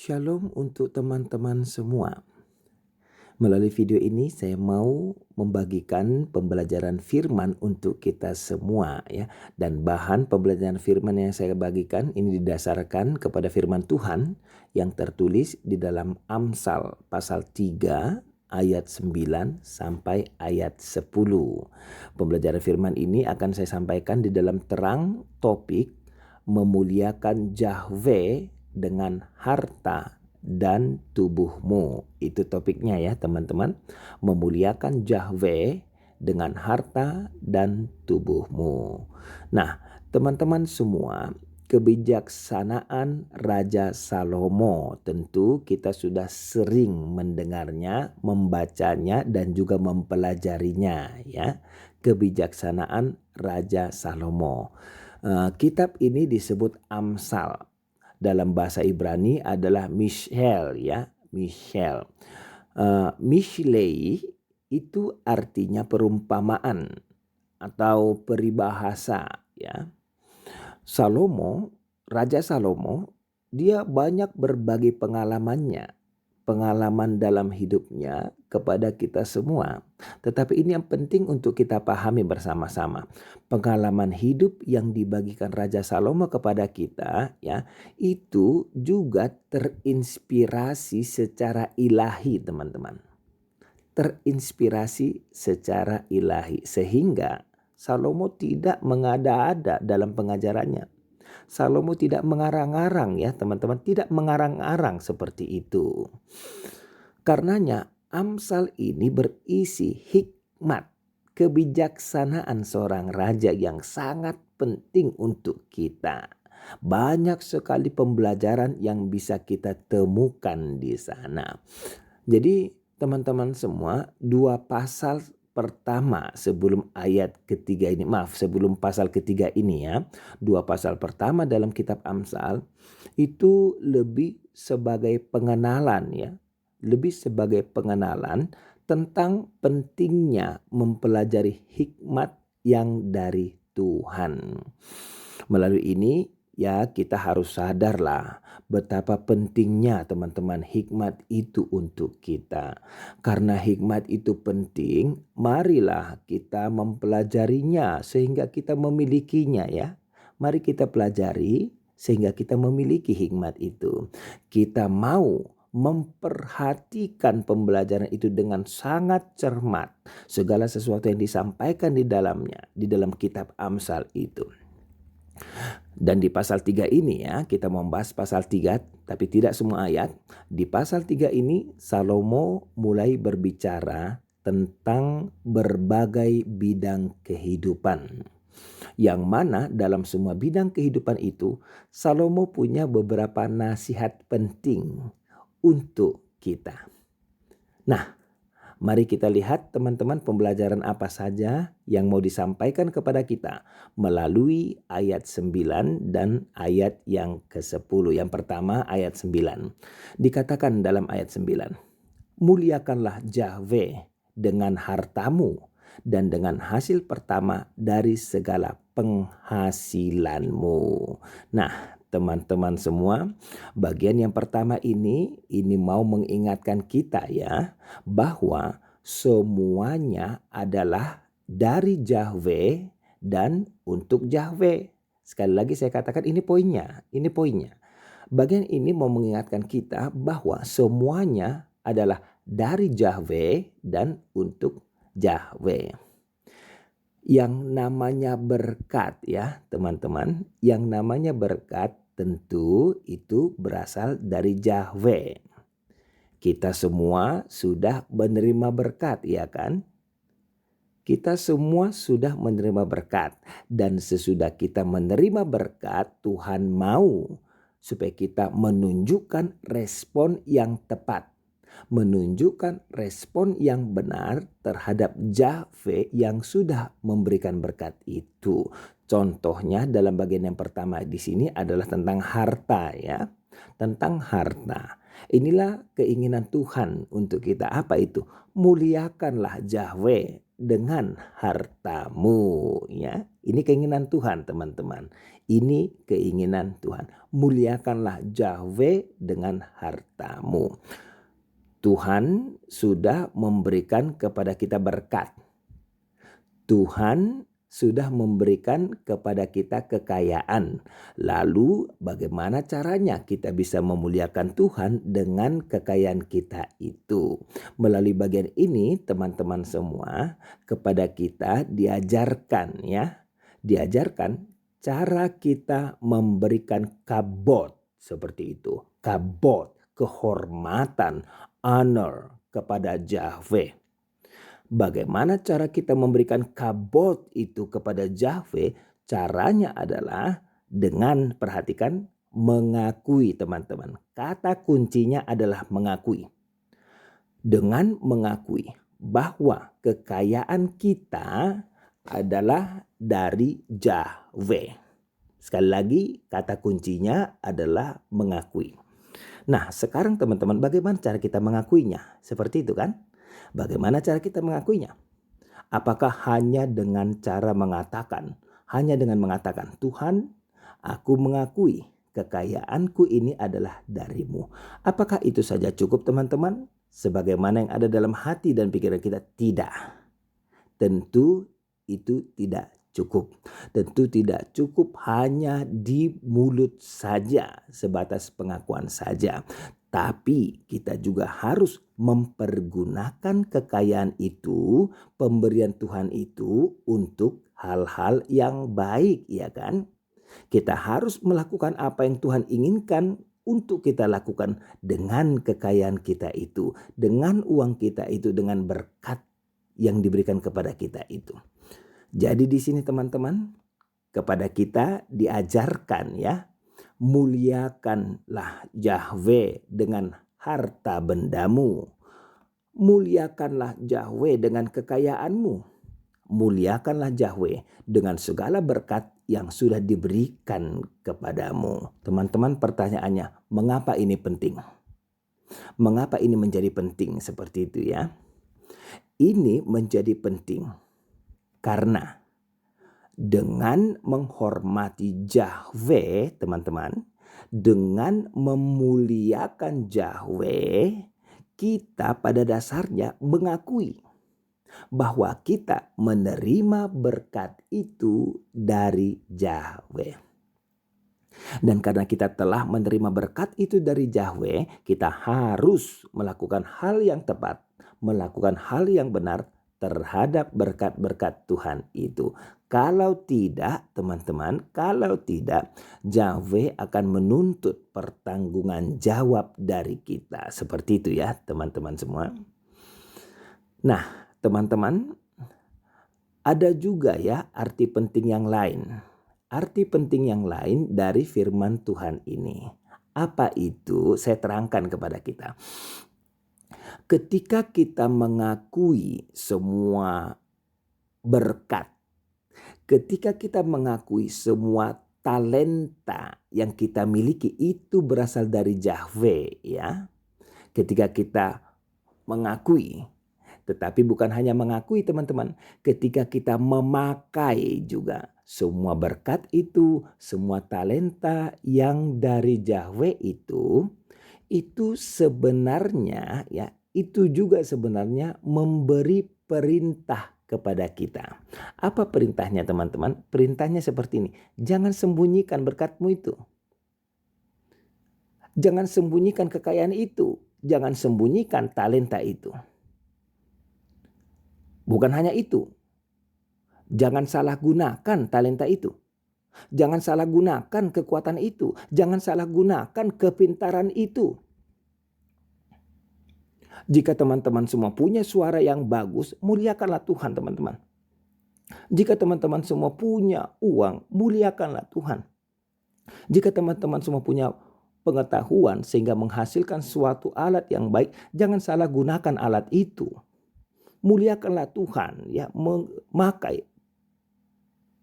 Shalom untuk teman-teman semua. Melalui video ini saya mau membagikan pembelajaran firman untuk kita semua ya. Dan bahan pembelajaran firman yang saya bagikan ini didasarkan kepada firman Tuhan yang tertulis di dalam Amsal pasal 3 ayat 9 sampai ayat 10. Pembelajaran firman ini akan saya sampaikan di dalam terang topik memuliakan Yahweh dengan harta dan tubuhmu. Itu topiknya ya teman-teman. Memuliakan Yahweh dengan harta dan tubuhmu. Nah, teman-teman semua, kebijaksanaan Raja Salomo tentu kita sudah sering mendengarnya, membacanya dan juga mempelajarinya ya. Kebijaksanaan Raja Salomo. Kitab ini disebut Amsal. Dalam bahasa Ibrani adalah Mishel ya, Mishel. Mishlei itu artinya perumpamaan atau peribahasa ya. Raja Salomo, dia banyak berbagi pengalaman dalam hidupnya kepada kita semua. Tetapi ini yang penting untuk kita pahami bersama-sama. Pengalaman hidup yang dibagikan Raja Salomo kepada kita ya, itu juga terinspirasi secara ilahi, teman-teman. Terinspirasi secara ilahi sehingga Salomo tidak mengada-ada dalam pengajarannya. Salomo tidak mengarang-arang ya teman-teman, tidak mengarang-arang seperti itu. Karenanya Amsal ini berisi hikmat, kebijaksanaan seorang raja yang sangat penting untuk kita. Banyak sekali pembelajaran yang bisa kita temukan di sana. Jadi teman-teman semua, sebelum pasal ketiga ini ya, dua pasal pertama dalam kitab Amsal itu lebih sebagai pengenalan tentang pentingnya mempelajari hikmat yang dari Tuhan. Melalui ini ya kita harus sadarlah betapa pentingnya teman-teman hikmat itu untuk kita. Karena hikmat itu penting, marilah kita mempelajarinya sehingga kita memilikinya ya. Mari kita pelajari sehingga kita memiliki hikmat itu. Kita mau memperhatikan pembelajaran itu dengan sangat cermat. Segala sesuatu yang disampaikan di dalamnya, di dalam kitab Amsal itu. Dan di pasal 3 ini ya, kita membahas pasal 3 tapi tidak semua ayat. Di pasal 3 ini Salomo mulai berbicara tentang berbagai bidang kehidupan. Yang mana dalam semua bidang kehidupan itu Salomo punya beberapa nasihat penting untuk kita. Nah, mari kita lihat teman-teman pembelajaran apa saja yang mau disampaikan kepada kita melalui ayat 9 dan ayat yang ke-10. Yang pertama ayat 9. Dikatakan dalam ayat 9, muliakanlah Yahweh dengan hartamu dan dengan hasil pertama dari segala penghasilanmu. Nah, teman-teman semua, bagian yang pertama ini mau mengingatkan kita ya, bahwa semuanya adalah dari Yahweh dan untuk Yahweh. Sekali lagi saya katakan ini poinnya. Bagian ini mau mengingatkan kita bahwa semuanya adalah dari Yahweh dan untuk Yahweh. Yang namanya berkat ya teman-teman, yang namanya berkat tentu itu berasal dari Yahweh. Kita semua sudah menerima berkat ya kan? Kita semua sudah menerima berkat dan sesudah kita menerima berkat, Tuhan mau supaya kita menunjukkan respon yang tepat. Menunjukkan respon yang benar terhadap Yahweh yang sudah memberikan berkat itu. Contohnya dalam bagian yang pertama di sini adalah tentang harta ya. Tentang harta. Inilah keinginan Tuhan untuk kita. Apa itu? Muliakanlah Yahweh dengan hartamu, ya. Ini keinginan Tuhan, teman-teman. Ini keinginan Tuhan. Muliakanlah Yahweh dengan hartamu. Tuhan sudah memberikan kepada kita berkat. Tuhan sudah memberikan kepada kita kekayaan. Lalu bagaimana caranya kita bisa memuliakan Tuhan dengan kekayaan kita itu? Melalui bagian ini teman-teman semua, kepada kita diajarkan cara kita memberikan kabod seperti itu. Kabod, kehormatan, honor kepada Yahweh. Bagaimana cara kita memberikan kabod itu kepada Yahweh? Caranya adalah dengan, perhatikan, mengakui, teman-teman. Kata kuncinya adalah mengakui. Dengan mengakui bahwa kekayaan kita adalah dari Yahweh. Sekali lagi, kata kuncinya adalah mengakui. Nah, sekarang teman-teman, bagaimana cara kita mengakuinya? Seperti itu kan? Bagaimana cara kita mengakuinya? Apakah hanya dengan cara mengatakan? Hanya dengan mengatakan, Tuhan, aku mengakui kekayaanku ini adalah darimu. Apakah itu saja cukup, teman-teman? Sebagaimana yang ada dalam hati dan pikiran kita? Tidak. Tentu itu tidak cukup. Tentu tidak cukup hanya di mulut saja, sebatas pengakuan saja. Tapi kita juga harus mempergunakan kekayaan itu, pemberian Tuhan itu untuk hal-hal yang baik, ya kan? Kita harus melakukan apa yang Tuhan inginkan untuk kita lakukan dengan kekayaan kita itu, dengan uang kita itu, dengan berkat yang diberikan kepada kita itu. Jadi di sini teman-teman, kepada kita diajarkan ya, muliakanlah Yahweh dengan harta bendamu. Muliakanlah Yahweh dengan kekayaanmu. Muliakanlah Yahweh dengan segala berkat yang sudah diberikan kepadamu. Teman-teman, pertanyaannya, mengapa ini penting? Mengapa ini menjadi penting seperti itu ya? Ini menjadi penting karena dengan menghormati Yahweh, teman-teman, dengan memuliakan Yahweh, kita pada dasarnya mengakui bahwa kita menerima berkat itu dari Yahweh. Dan karena kita telah menerima berkat itu dari Yahweh, kita harus melakukan hal yang tepat, melakukan hal yang benar terhadap berkat-berkat Tuhan itu. Kalau tidak, teman-teman, kalau tidak, Yahweh akan menuntut pertanggungan jawab dari kita. Seperti itu ya, teman-teman semua. Nah, teman-teman, ada juga ya arti penting yang lain. Arti penting yang lain dari firman Tuhan ini. Apa itu? Saya terangkan kepada kita. Ketika kita mengakui semua berkat, ketika kita mengakui semua talenta yang kita miliki itu berasal dari Yahweh ya. Ketika kita mengakui, tetapi bukan hanya mengakui teman-teman, ketika kita memakai juga semua berkat itu, semua talenta yang dari Yahweh itu sebenarnya ya, itu juga sebenarnya memberi perintah kepada kita. Apa perintahnya teman-teman? Perintahnya seperti ini. Jangan sembunyikan berkatmu itu. Jangan sembunyikan kekayaan itu. Jangan sembunyikan talenta itu. Bukan hanya itu. Jangan salah gunakan talenta itu. Jangan salah gunakan kekuatan itu. Jangan salah gunakan kepintaran itu. Jika teman-teman semua punya suara yang bagus, muliakanlah Tuhan teman-teman. Jika teman-teman semua punya uang, muliakanlah Tuhan. Jika teman-teman semua punya pengetahuan sehingga menghasilkan suatu alat yang baik, jangan salah gunakan alat itu. Muliakanlah Tuhan ya, memakai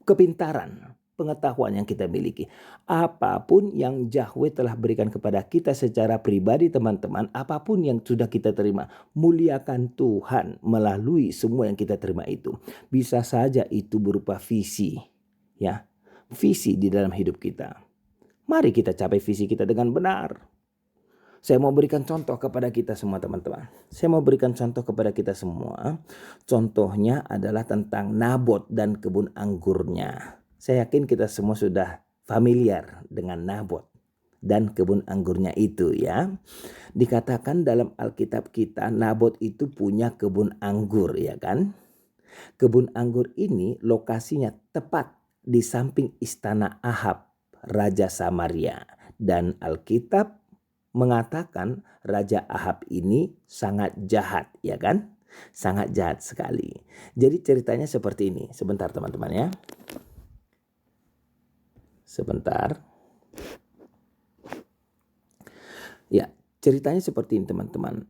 kepintaran. pengetahuan yang kita miliki. Apapun yang Yahweh telah berikan kepada kita secara pribadi teman-teman, apapun yang sudah kita terima, muliakan Tuhan melalui semua yang kita terima itu. Bisa saja itu berupa visi, ya, visi di dalam hidup kita. Mari kita capai visi kita dengan benar. Saya mau berikan contoh kepada kita semua teman-teman. Saya mau berikan contoh kepada kita semua. Contohnya adalah tentang Nabot dan kebun anggurnya. Saya yakin kita semua sudah familiar dengan Nabot dan kebun anggurnya itu ya. Dikatakan dalam Alkitab kita Nabot itu punya kebun anggur ya kan. Kebun anggur ini lokasinya tepat di samping istana Ahab, Raja Samaria. Dan Alkitab mengatakan Raja Ahab ini sangat jahat ya kan. Sangat jahat sekali. Jadi ceritanya seperti ini. Sebentar teman-teman ya. Sebentar. Ya, ceritanya seperti ini teman-teman.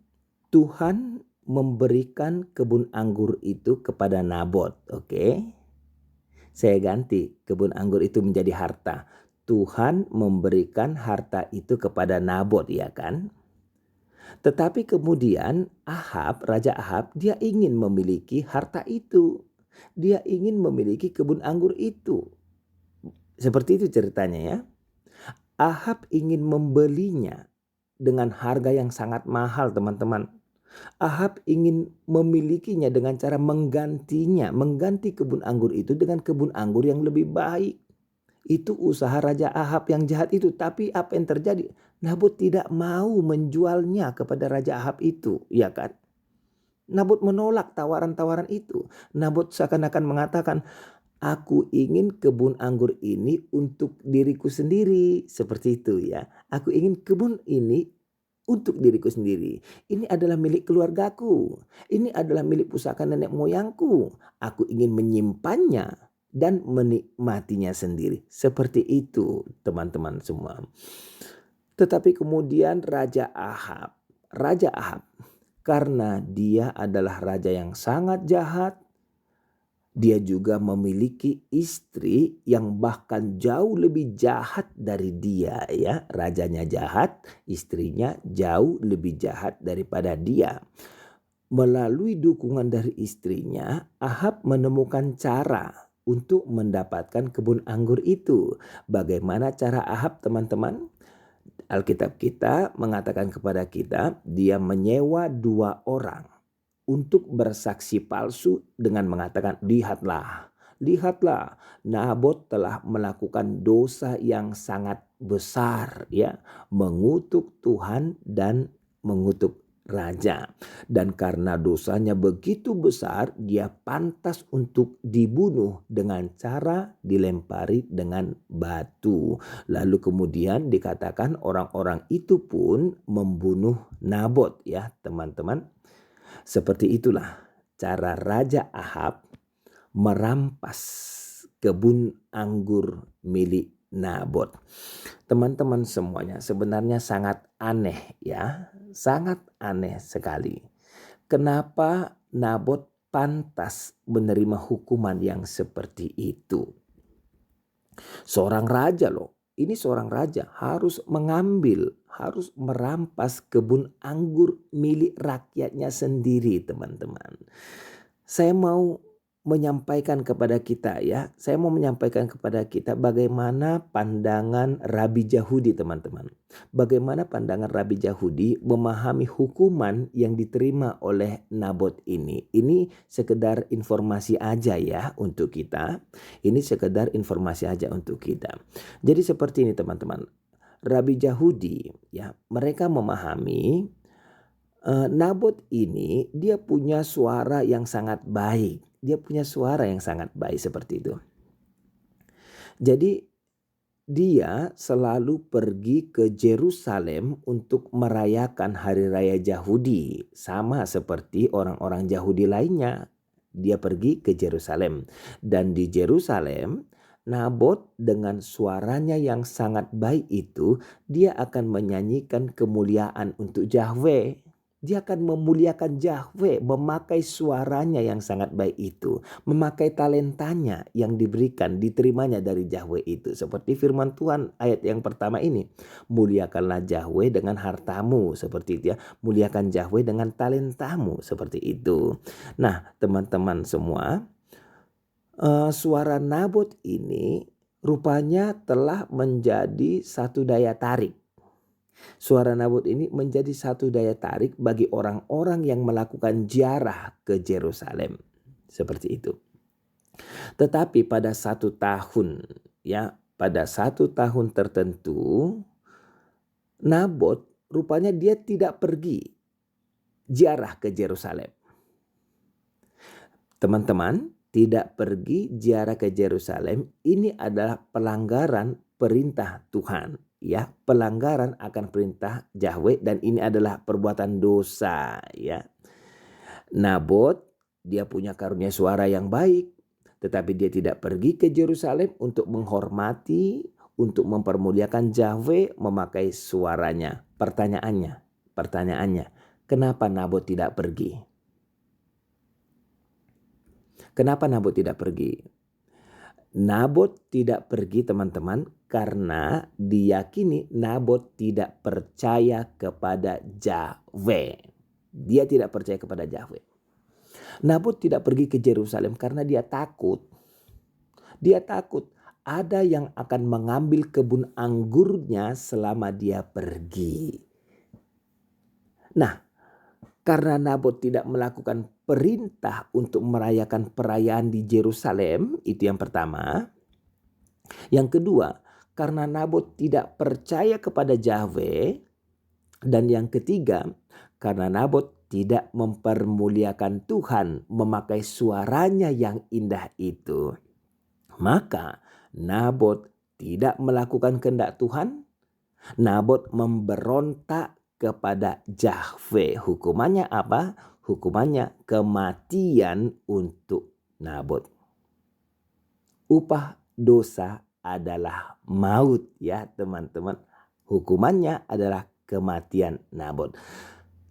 Tuhan memberikan kebun anggur itu kepada Nabot, oke? Saya ganti kebun anggur itu menjadi harta. Tuhan memberikan harta itu kepada Nabot ya kan? Tetapi kemudian Ahab, Raja Ahab, dia ingin memiliki harta itu. Dia ingin memiliki kebun anggur itu. Seperti itu ceritanya ya. Ahab ingin membelinya dengan harga yang sangat mahal teman-teman. Ahab ingin memilikinya dengan cara mengganti kebun anggur itu dengan kebun anggur yang lebih baik. Itu usaha Raja Ahab yang jahat itu. Tapi apa yang terjadi? Nabot tidak mau menjualnya kepada Raja Ahab itu, ya kan? Nabot menolak tawaran-tawaran itu. Nabot seakan-akan mengatakan, aku ingin kebun anggur ini untuk diriku sendiri. Seperti itu ya. Aku ingin kebun ini untuk diriku sendiri. Ini adalah milik keluargaku. Ini adalah milik pusaka nenek moyangku. Aku ingin menyimpannya dan menikmatinya sendiri. Seperti itu teman-teman semua. Tetapi kemudian Raja Ahab, karena dia adalah raja yang sangat jahat, dia juga memiliki istri yang bahkan jauh lebih jahat dari dia ya. Rajanya jahat, istrinya jauh lebih jahat daripada dia. Melalui dukungan dari istrinya, Ahab menemukan cara untuk mendapatkan kebun anggur itu. Bagaimana cara Ahab teman-teman? Alkitab kita mengatakan kepada kita, dia menyewa 2 orang untuk bersaksi palsu dengan mengatakan, lihatlah, Nabot telah melakukan dosa yang sangat besar ya, mengutuk Tuhan dan mengutuk raja. Dan karena dosanya begitu besar, dia pantas untuk dibunuh dengan cara dilempari dengan batu. Lalu kemudian dikatakan orang-orang itu pun membunuh Nabot ya teman-teman. Seperti itulah cara Raja Ahab merampas kebun anggur milik Nabot. Teman-teman semuanya sebenarnya sangat aneh ya. Sangat aneh sekali. Kenapa Nabot pantas menerima hukuman yang seperti itu? Seorang raja loh. Ini seorang raja harus harus merampas kebun anggur milik rakyatnya sendiri teman-teman. Saya mau menyampaikan kepada kita ya. Saya mau menyampaikan kepada kita bagaimana pandangan Rabi Yahudi teman-teman. Bagaimana pandangan Rabi Yahudi memahami hukuman yang diterima oleh Nabot ini. Ini sekedar informasi aja ya untuk kita. Ini sekedar informasi aja untuk kita. Jadi seperti ini teman-teman. Rabi Yahudi ya, mereka memahami Nabot ini dia punya suara yang sangat baik. Dia punya suara yang sangat baik seperti itu. Jadi dia selalu pergi ke Yerusalem untuk merayakan hari raya Yahudi. Sama seperti orang-orang Yahudi lainnya. Dia pergi ke Yerusalem. Dan di Yerusalem Nabot dengan suaranya yang sangat baik itu dia akan menyanyikan kemuliaan untuk Yahweh. dia akan memuliakan Yahweh, memakai suaranya yang sangat baik itu, memakai talentanya yang diterimanya dari Yahweh itu. Seperti firman Tuhan ayat yang pertama ini, muliakanlah Yahweh dengan hartamu, seperti itu ya. Muliakan Yahweh dengan talentamu, seperti itu. Nah, teman-teman semua, suara Nabot ini rupanya telah menjadi satu daya tarik. Suara Nabot ini menjadi satu daya tarik bagi orang-orang yang melakukan ziarah ke Yerusalem. Seperti itu. Tetapi pada satu tahun tertentu, Nabot rupanya dia tidak pergi ziarah ke Yerusalem. Teman-teman, tidak pergi ziarah ke Yerusalem ini adalah pelanggaran perintah Tuhan. Ya, pelanggaran akan perintah Yahweh, dan ini adalah perbuatan dosa, ya. Nabot dia punya karunia suara yang baik, tetapi dia tidak pergi ke Yerusalem untuk menghormati, untuk mempermuliakan Yahweh, memakai suaranya. Pertanyaannya, kenapa Nabot tidak pergi? Kenapa Nabot tidak pergi? Nabot tidak pergi, teman-teman, karena diyakini Nabot tidak percaya kepada Yahweh. Dia tidak percaya kepada Yahweh. Nabot tidak pergi ke Yerusalem karena dia takut. Dia takut ada yang akan mengambil kebun anggurnya selama dia pergi. Nah, karena Nabot tidak melakukan perintah untuk merayakan perayaan di Yerusalem, itu yang pertama. Yang kedua, karena Nabot tidak percaya kepada Yahweh. Dan yang ketiga, karena Nabot tidak mempermuliakan Tuhan, memakai suaranya yang indah itu. Maka Nabot tidak melakukan kehendak Tuhan. Nabot memberontak kepada Yahweh. Hukumannya apa? Hukumannya kematian untuk Nabot. Upah dosa adalah maut, ya teman-teman. Hukumannya adalah kematian Nabot.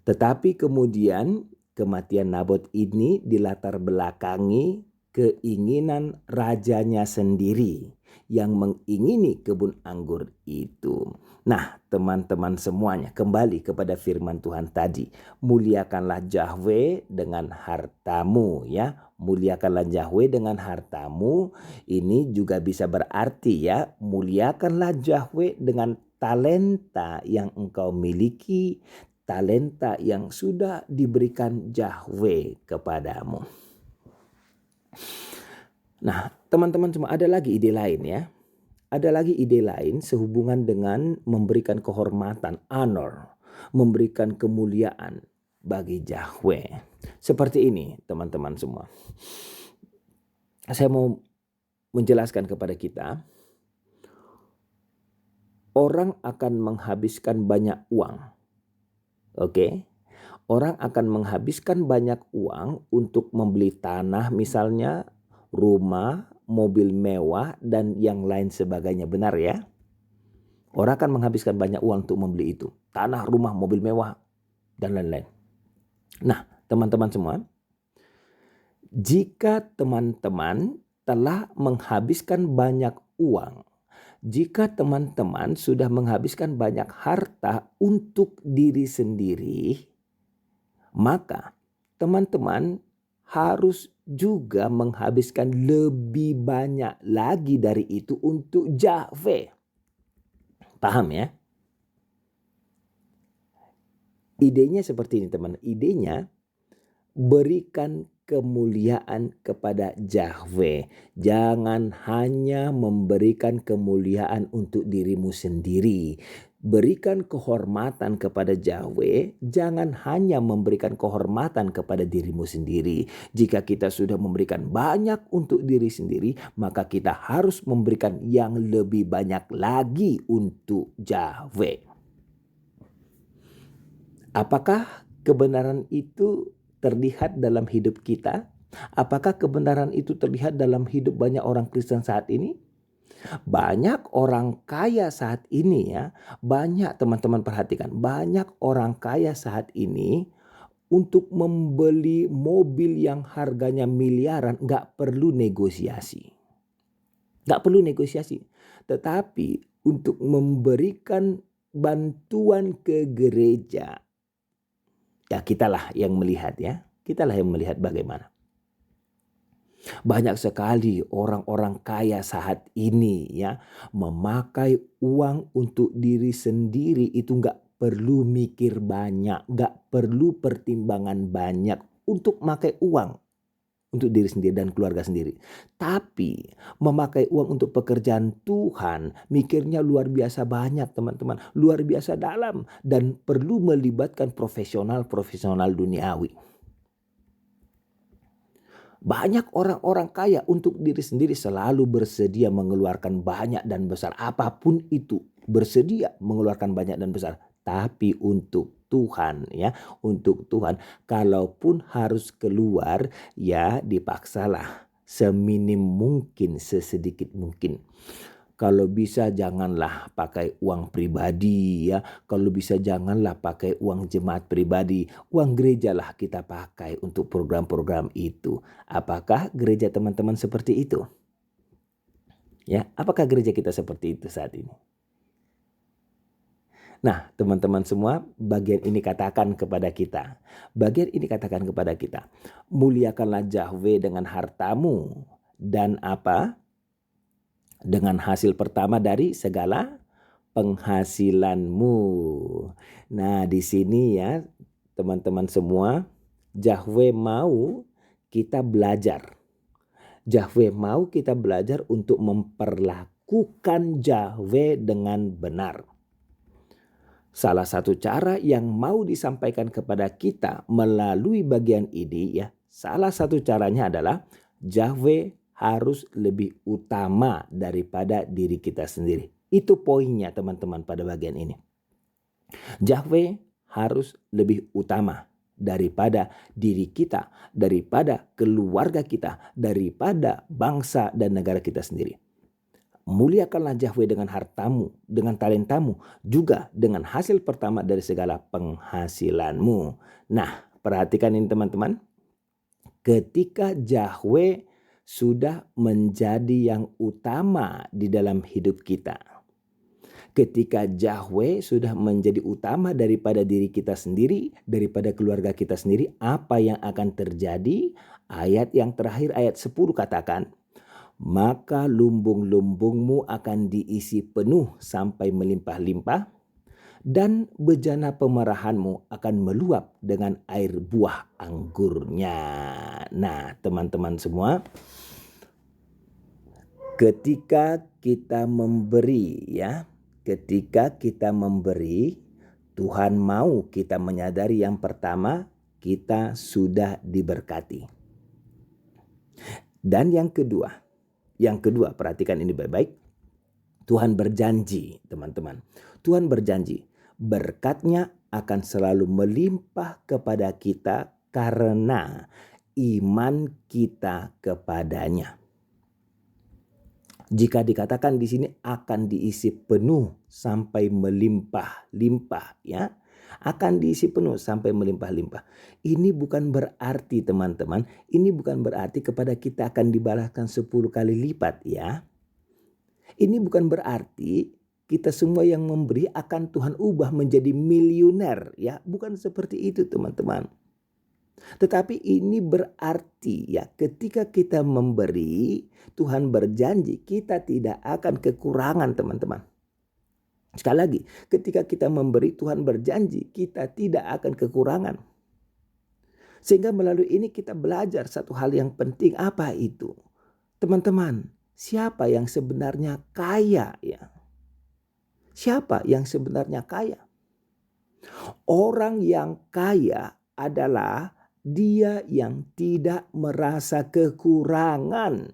Tetapi kemudian kematian Nabot ini dilatar belakangi keinginan rajanya sendiri yang mengingini kebun anggur itu. Nah, teman-teman semuanya, kembali kepada firman Tuhan tadi. Muliakanlah Yahweh dengan hartamu, ya. Muliakanlah Yahweh dengan hartamu. Ini juga bisa berarti, ya, muliakanlah Yahweh dengan talenta yang engkau miliki, talenta yang sudah diberikan Yahweh kepadamu. Nah, teman-teman semua, ada lagi ide lain, ya. Ada lagi ide lain sehubungan dengan memberikan kehormatan, honor, memberikan kemuliaan bagi Yahweh. Seperti ini, teman-teman semua. Saya mau menjelaskan kepada kita, orang akan menghabiskan banyak uang. Oke? Orang akan menghabiskan banyak uang untuk membeli tanah misalnya, rumah, mobil mewah, dan yang lain sebagainya. Benar, ya? Orang akan menghabiskan banyak uang untuk membeli itu. Tanah, rumah, mobil mewah, dan lain-lain. Nah, teman-teman semua, jika teman-teman telah menghabiskan banyak uang, jika teman-teman sudah menghabiskan banyak harta untuk diri sendiri, maka teman-teman harus juga menghabiskan lebih banyak lagi dari itu untuk Yahweh. Paham, ya? Idenya seperti ini, teman. Idenya berikan kemuliaan kepada Yahweh. Jangan hanya memberikan kemuliaan untuk dirimu sendiri. Berikan kehormatan kepada Yahweh. Jangan hanya memberikan kehormatan kepada dirimu sendiri. Jika kita sudah memberikan banyak untuk diri sendiri, maka kita harus memberikan yang lebih banyak lagi untuk Yahweh. Apakah kebenaran itu terlihat dalam hidup kita? Apakah kebenaran itu terlihat dalam hidup banyak orang Kristen saat ini? Banyak orang kaya saat ini, ya. Banyak, teman-teman perhatikan. Banyak orang kaya saat ini untuk membeli mobil yang harganya miliaran nggak perlu negosiasi. Nggak perlu negosiasi. Tetapi untuk memberikan bantuan ke gereja, ya kitalah yang melihat ya. Kitalah yang melihat bagaimana. Banyak sekali orang-orang kaya saat ini ya memakai uang untuk diri sendiri, itu nggak perlu mikir banyak, nggak perlu pertimbangan banyak untuk memakai uang untuk diri sendiri dan keluarga sendiri. Tapi memakai uang untuk pekerjaan Tuhan, mikirnya luar biasa banyak teman-teman, luar biasa dalam dan perlu melibatkan profesional duniawi. Banyak orang-orang kaya untuk diri sendiri selalu bersedia mengeluarkan banyak dan besar. Apapun itu, bersedia mengeluarkan banyak dan besar. Tapi untuk Tuhan ya, untuk Tuhan. Kalaupun harus keluar ya dipaksalah seminim mungkin, sesedikit mungkin. Kalau bisa janganlah pakai uang pribadi ya. Kalau bisa janganlah pakai uang jemaat pribadi. Uang gereja lah kita pakai untuk program-program itu. Apakah gereja teman-teman seperti itu? Ya, apakah gereja kita seperti itu saat ini? Nah, teman-teman semua, bagian ini katakan kepada kita. Bagian ini katakan kepada kita. Muliakanlah Yahweh dengan hartamu dan apa? Dengan hasil pertama dari segala penghasilanmu. Nah, di sini ya, teman-teman semua, Yahweh mau kita belajar. Yahweh mau kita belajar untuk memperlakukan Yahweh dengan benar. Salah satu cara yang mau disampaikan kepada kita melalui bagian ini ya, salah satu caranya adalah Yahweh harus lebih utama daripada diri kita sendiri. Itu poinnya teman-teman pada bagian ini. Yahweh harus lebih utama daripada diri kita, daripada keluarga kita, daripada bangsa dan negara kita sendiri. Muliakanlah Yahweh dengan hartamu, dengan talentamu, juga dengan hasil pertama dari segala penghasilanmu. Nah, perhatikan ini teman-teman. Ketika Yahweh sudah menjadi yang utama di dalam hidup kita. Ketika Yahweh sudah menjadi utama daripada diri kita sendiri, daripada keluarga kita sendiri, apa yang akan terjadi? Ayat yang terakhir, ayat 10 katakan, maka lumbung-lumbungmu akan diisi penuh sampai melimpah-limpah, dan bejana pemerahanmu akan meluap dengan air buah anggurnya. Nah, teman-teman semua, ketika kita memberi ya, ketika kita memberi, Tuhan mau kita menyadari yang pertama, kita sudah diberkati. Dan yang kedua, perhatikan ini baik-baik. Tuhan berjanji, teman-teman. Tuhan berjanji, berkatnya akan selalu melimpah kepada kita karena iman kita kepadanya. Jika dikatakan di sini akan diisi penuh sampai melimpah-limpah ya. Akan diisi penuh sampai melimpah-limpah. Ini bukan berarti teman-teman, ini bukan berarti kepada kita akan dibalaskan 10 kali lipat ya. Ini bukan berarti kita semua yang memberi akan Tuhan ubah menjadi miliuner ya. Bukan seperti itu teman-teman. Tetapi ini berarti ya ketika kita memberi, Tuhan berjanji kita tidak akan kekurangan teman-teman. Sekali lagi, ketika kita memberi, Tuhan berjanji kita tidak akan kekurangan. Sehingga melalui ini kita belajar satu hal yang penting. Apa itu? Teman-teman, siapa yang sebenarnya kaya ya? Siapa yang sebenarnya kaya? Orang yang kaya adalah dia yang tidak merasa kekurangan.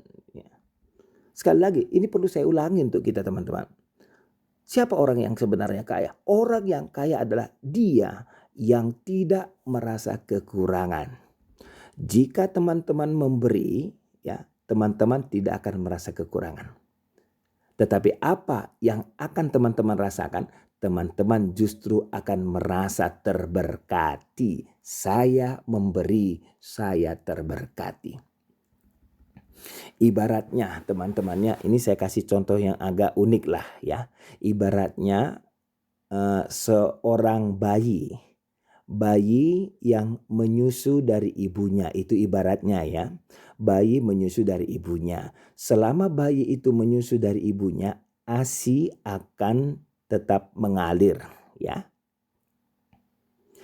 Sekali lagi, ini perlu saya ulangi untuk kita teman-teman. Siapa orang yang sebenarnya kaya? Orang yang kaya adalah dia yang tidak merasa kekurangan. Jika teman-teman memberi, ya, teman-teman tidak akan merasa kekurangan. Tetapi apa yang akan teman-teman rasakan? teman-teman justru akan merasa terberkati. Saya memberi, saya terberkati. Ibaratnya teman-temannya, ini saya kasih contoh yang agak unik lah ya. Ibaratnya seorang bayi yang menyusu dari ibunya, itu ibaratnya ya. Bayi menyusu dari ibunya. Selama bayi itu menyusu dari ibunya, ASI akan tetap mengalir ya.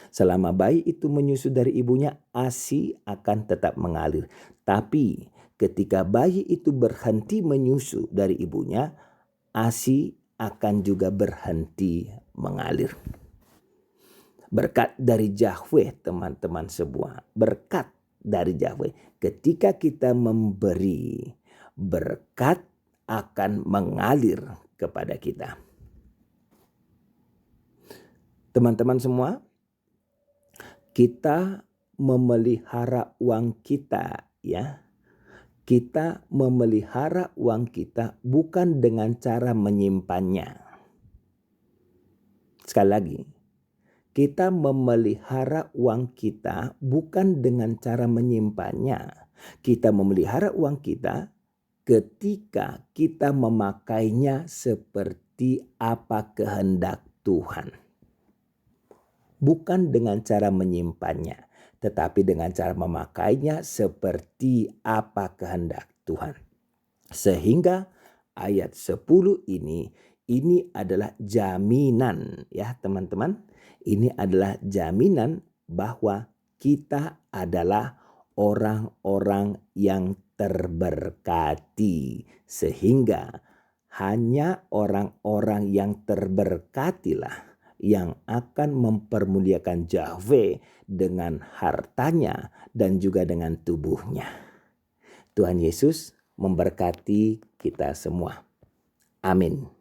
Selama bayi itu menyusu dari ibunya, ASI akan tetap mengalir. Tapi ketika bayi itu berhenti menyusu dari ibunya, ASI akan juga berhenti mengalir. Berkat dari Yahweh teman-teman semua. Berkat dari Yahweh. Ketika kita memberi, berkat akan mengalir kepada kita. Teman-teman semua, kita memelihara uang kita ya. Kita memelihara uang kita bukan dengan cara menyimpannya. Sekali lagi, kita memelihara uang kita bukan dengan cara menyimpannya. Kita memelihara uang kita ketika kita memakainya seperti apa kehendak Tuhan. Bukan dengan cara menyimpannya, tetapi dengan cara memakainya seperti apa kehendak Tuhan. Sehingga ayat 10 ini adalah jaminan ya teman-teman. Ini adalah jaminan bahwa kita adalah orang-orang yang terberkati. Sehingga hanya orang-orang yang terberkatilah yang akan mempermuliakan Yahweh dengan hartanya dan juga dengan tubuhnya. Tuhan Yesus memberkati kita semua. Amin.